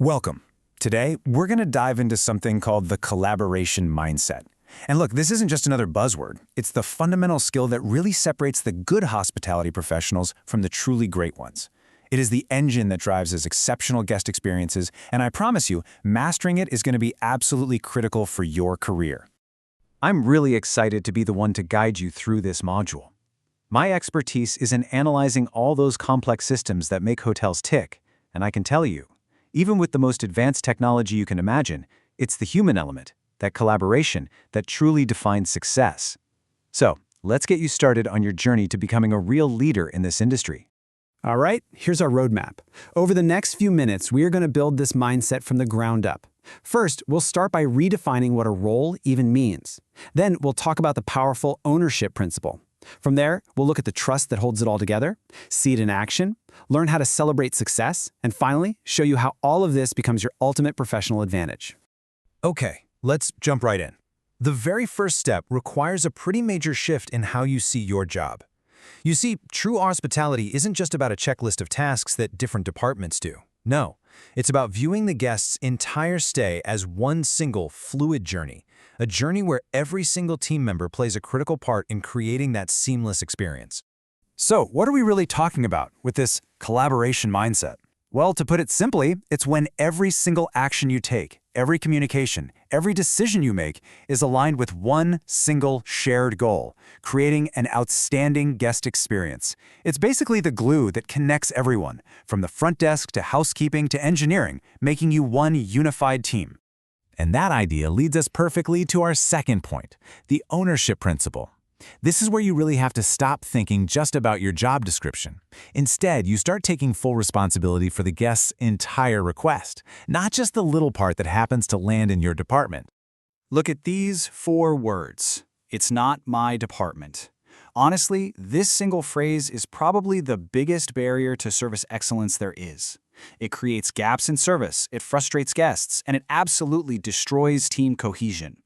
Welcome. Today, we're going to dive into something called the collaboration mindset. And look, this isn't just another buzzword. It's the fundamental skill that really separates the good hospitality professionals from the truly great ones. It is the engine that drives us exceptional guest experiences, and I promise you, mastering it is going to be absolutely critical for your career. I'm really excited to be the one to guide you through this module. My expertise is in analyzing all those complex systems that make hotels tick, and I can tell you, even with the most advanced technology you can imagine, it's the human element, that collaboration, that truly defines success. So, let's get you started on your journey to becoming a real leader in this industry. All right, here's our roadmap. Over the next few minutes, we are going to build this mindset from the ground up. First, we'll start by redefining what a role even means. Then, we'll talk about the powerful ownership principle. From there, we'll look at the trust that holds it all together, see it in action, learn how to celebrate success, and finally, show you how all of this becomes your ultimate professional advantage. Okay, let's jump right in. The very first step requires a pretty major shift in how you see your job. You see, true hospitality isn't just about a checklist of tasks that different departments do. No, it's about viewing the guest's entire stay as one single, fluid journey, a journey where every single team member plays a critical part in creating that seamless experience. So, what are we really talking about with this collaboration mindset? Well, to put it simply, it's when every single action you take, every communication, every decision you make is aligned with one single shared goal, creating an outstanding guest experience. It's basically the glue that connects everyone, from the front desk to housekeeping to engineering, making you one unified team. And that idea leads us perfectly to our second point, the ownership principle. This is where you really have to stop thinking just about your job description. Instead, you start taking full responsibility for the guest's entire request, not just the little part that happens to land in your department. Look at these 4 words. It's not my department. Honestly, this single phrase is probably the biggest barrier to service excellence there is. It creates gaps in service, it frustrates guests, and it absolutely destroys team cohesion.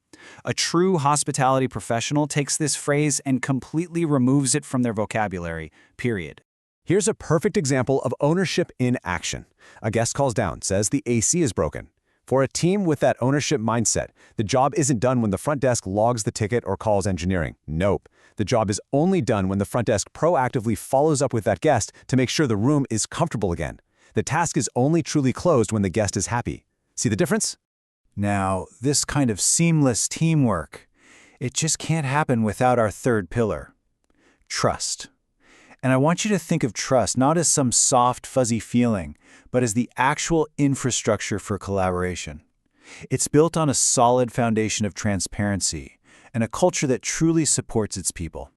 A true hospitality professional takes this phrase and completely removes it from their vocabulary, period. Here's a perfect example of ownership in action. A guest calls down, says the AC is broken. For a team with that ownership mindset, the job isn't done when the front desk logs the ticket or calls engineering. Nope. The job is only done when the front desk proactively follows up with that guest to make sure the room is comfortable again. The task is only truly closed when the guest is happy. See the difference? Now, this kind of seamless teamwork, it just can't happen without our third pillar, trust. And I want you to think of trust not as some soft, fuzzy feeling, but as the actual infrastructure for collaboration. It's built on a solid foundation of transparency and a culture that truly supports its people.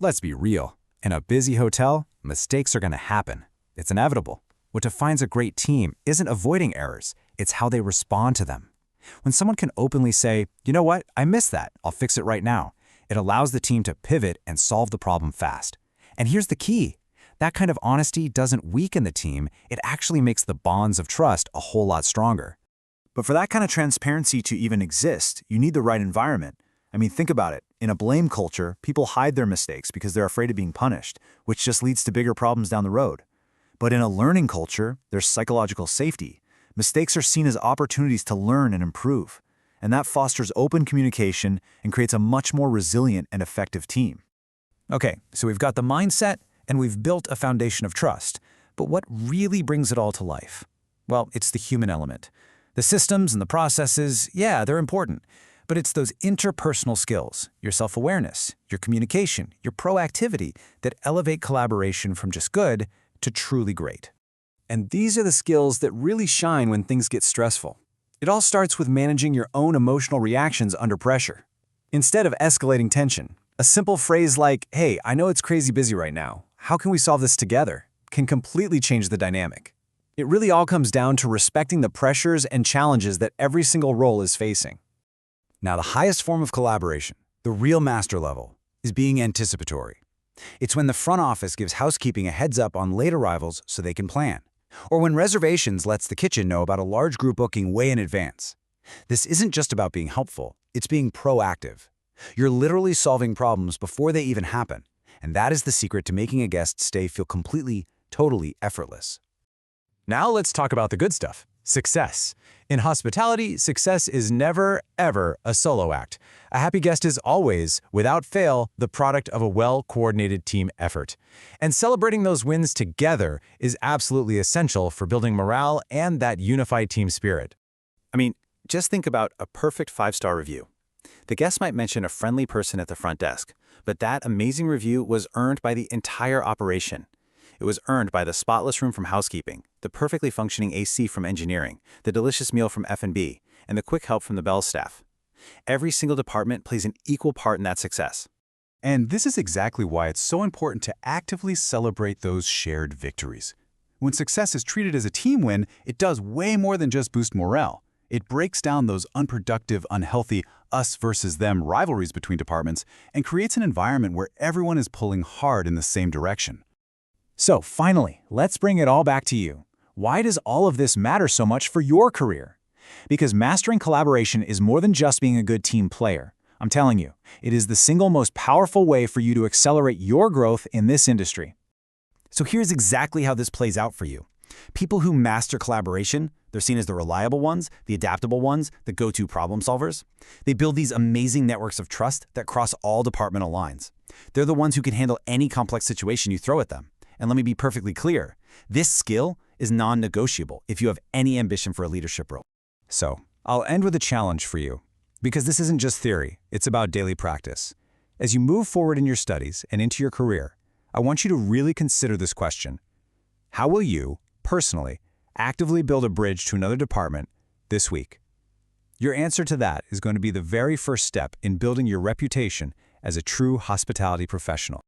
Let's be real. In a busy hotel, mistakes are going to happen. It's inevitable. What defines a great team isn't avoiding errors, it's how they respond to them. When someone can openly say, you know what, I missed that, I'll fix it right now, it allows the team to pivot and solve the problem fast. And here's the key. That kind of honesty doesn't weaken the team, it actually makes the bonds of trust a whole lot stronger. But for that kind of transparency to even exist, you need the right environment. I mean, think about it. In a blame culture, people hide their mistakes because they're afraid of being punished, which just leads to bigger problems down the road. But in a learning culture, there's psychological safety. Mistakes are seen as opportunities to learn and improve, and that fosters open communication and creates a much more resilient and effective team. Okay, so we've got the mindset and we've built a foundation of trust, but what really brings it all to life? Well, it's the human element. The systems and the processes, yeah, they're important, but it's those interpersonal skills, your self-awareness, your communication, your proactivity that elevate collaboration from just good to truly great. And these are the skills that really shine when things get stressful. It all starts with managing your own emotional reactions under pressure. Instead of escalating tension, a simple phrase like, hey, I know it's crazy busy right now. How can we solve this together? Can completely change the dynamic. It really all comes down to respecting the pressures and challenges that every single role is facing. Now, the highest form of collaboration, the real master level, is being anticipatory. It's when the front office gives housekeeping a heads up on late arrivals so they can plan. Or when reservations lets the kitchen know about a large group booking way in advance. This isn't just about being helpful, it's being proactive. You're literally solving problems before they even happen, and that is the secret to making a guest's stay feel completely, totally effortless. Now let's talk about the good stuff. Success. In hospitality, success is never, ever a solo act. A happy guest is always, without fail, the product of a well-coordinated team effort. And celebrating those wins together is absolutely essential for building morale and that unified team spirit. I mean, just think about a perfect 5-star review. The guest might mention a friendly person at the front desk, but that amazing review was earned by the entire operation. It was earned by the spotless room from housekeeping, the perfectly functioning AC from engineering, the delicious meal from F&B, and the quick help from the Bell staff. Every single department plays an equal part in that success. And this is exactly why it's so important to actively celebrate those shared victories. When success is treated as a team win, it does way more than just boost morale. It breaks down those unproductive, unhealthy us versus them rivalries between departments and creates an environment where everyone is pulling hard in the same direction. So finally, let's bring it all back to you. Why does all of this matter so much for your career? Because mastering collaboration is more than just being a good team player. I'm telling you, it is the single most powerful way for you to accelerate your growth in this industry. So here's exactly how this plays out for you. People who master collaboration, they're seen as the reliable ones, the adaptable ones, the go-to problem solvers. They build these amazing networks of trust that cross all departmental lines. They're the ones who can handle any complex situation you throw at them. And let me be perfectly clear, this skill is non-negotiable if you have any ambition for a leadership role. So, I'll end with a challenge for you, because this isn't just theory, it's about daily practice. As you move forward in your studies and into your career, I want you to really consider this question. How will you, personally, actively build a bridge to another department this week? Your answer to that is going to be the very first step in building your reputation as a true hospitality professional.